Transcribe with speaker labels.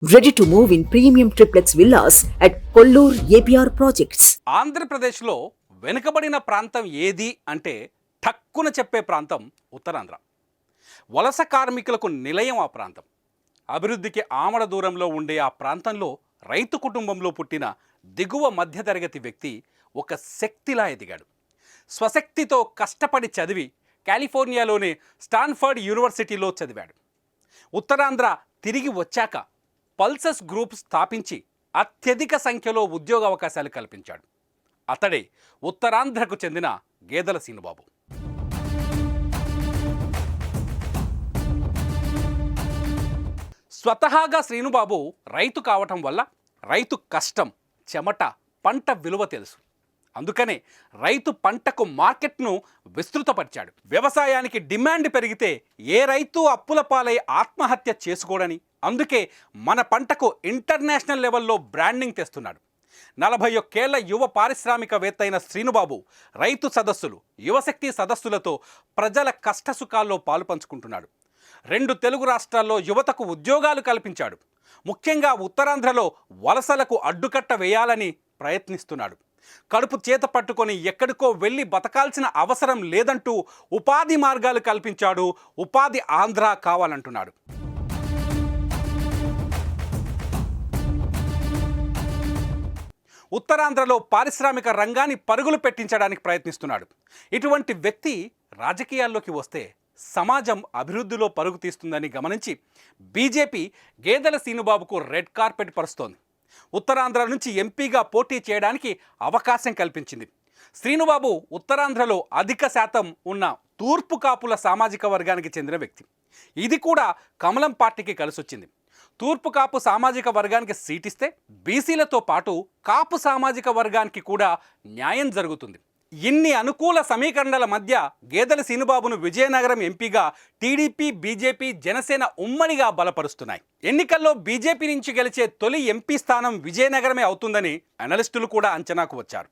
Speaker 1: Ready to move in premium triplex villas at Kollur APR Projects.
Speaker 2: ఆంధ్రప్రదేశ్లో వెనుకబడిన ప్రాంతం ఏది అంటే ఠక్కున చెప్పే ప్రాంతం ఉత్తరాంధ్ర. వలస కార్మికులకు నిలయం ఆ ప్రాంతం. అభివృద్ధికి ఆమడ దూరంలో ఉండే ఆ ప్రాంతంలో రైతు కుటుంబంలో పుట్టిన దిగువ మధ్యతరగతి వ్యక్తి ఒక శక్తిలా ఎదిగాడు. స్వశక్తితో కష్టపడి చదివి కాలిఫోర్నియాలోని స్టాన్ఫర్డ్ యూనివర్సిటీలో చదివాడు. ఉత్తరాంధ్ర తిరిగి వచ్చాక పల్సస్ గ్రూప్ స్థాపించి అత్యధిక సంఖ్యలో ఉద్యోగ అవకాశాలు కల్పించాడు. అతడే ఉత్తరాంధ్రకు చెందిన గేదెల సీనుబాబు. స్వతహాగా శ్రీనుబాబు రైతు కావటం వల్ల రైతు కష్టం, చెమట, పంట విలువ తెలుసు. అందుకనే రైతు పంటకు మార్కెట్ను విస్తృతపరిచాడు. వ్యవసాయానికి డిమాండ్ పెరిగితే ఏ రైతు అప్పుల పాలై ఆత్మహత్య చేసుకోడని, అందుకే మన పంటకు ఇంటర్నేషనల్ లెవెల్లో బ్రాండింగ్ తెస్తున్నాడు. 41 ఏళ్ల యువ పారిశ్రామికవేత్త అయిన శ్రీనుబాబు రైతు సదస్సులు, యువశక్తి సదస్సులతో ప్రజల కష్టసుఖాల్లో పాలు పంచుకుంటున్నాడు. 2 తెలుగు రాష్ట్రాల్లో యువతకు ఉద్యోగాలు కల్పించాడు. ముఖ్యంగా ఉత్తరాంధ్రలో వలసలకు అడ్డుకట్ట వేయాలని ప్రయత్నిస్తున్నాడు. కడుపు చేత పట్టుకొని ఎక్కడికో వెళ్ళి బతకాల్సిన అవసరం లేదంటూ ఉపాధి మార్గాలు కల్పించాడు. ఉపాధి ఆంధ్ర కావాలంటున్నాడు. ఉత్తరాంధ్రలో పారిశ్రామిక రంగాన్ని పరుగులు పెట్టించడానికి ప్రయత్నిస్తున్నాడు. ఇటువంటి వ్యక్తి రాజకీయాల్లోకి వస్తే సమాజం అభివృద్ధిలో పరుగు తీస్తుందని గమనించి బీజేపీ గేదెల సీనుబాబుకు రెడ్ కార్పెట్ పరుస్తోంది. ఉత్తరాంధ్ర నుంచి ఎంపీగా పోటీ చేయడానికి అవకాశం కల్పించింది. శ్రీనుబాబు ఉత్తరాంధ్రలో అధిక శాతం ఉన్న తూర్పు కాపుల సామాజిక వర్గానికి చెందిన వ్యక్తి. ఇది కూడా కమలం పార్టీకి కలిసొచ్చింది. తూర్పు కాపు సామాజిక వర్గానికి సీటిస్తే బీసీలతో పాటు కాపు సామాజిక వర్గానికి కూడా న్యాయం జరుగుతుంది. ఇన్ని అనుకూల సమీకరణల మధ్య గేదెల సీనుబాబును విజయనగరం ఎంపీగా టీడీపీ, బీజేపీ, జనసేన ఉమ్మడిగా బలపరుస్తున్నాయి. ఎన్నికల్లో బీజేపీ నుంచి గెలిచే తొలి ఎంపీ స్థానం విజయనగరమే అవుతుందని అనలిస్టులు కూడా అంచనాకు వచ్చారు.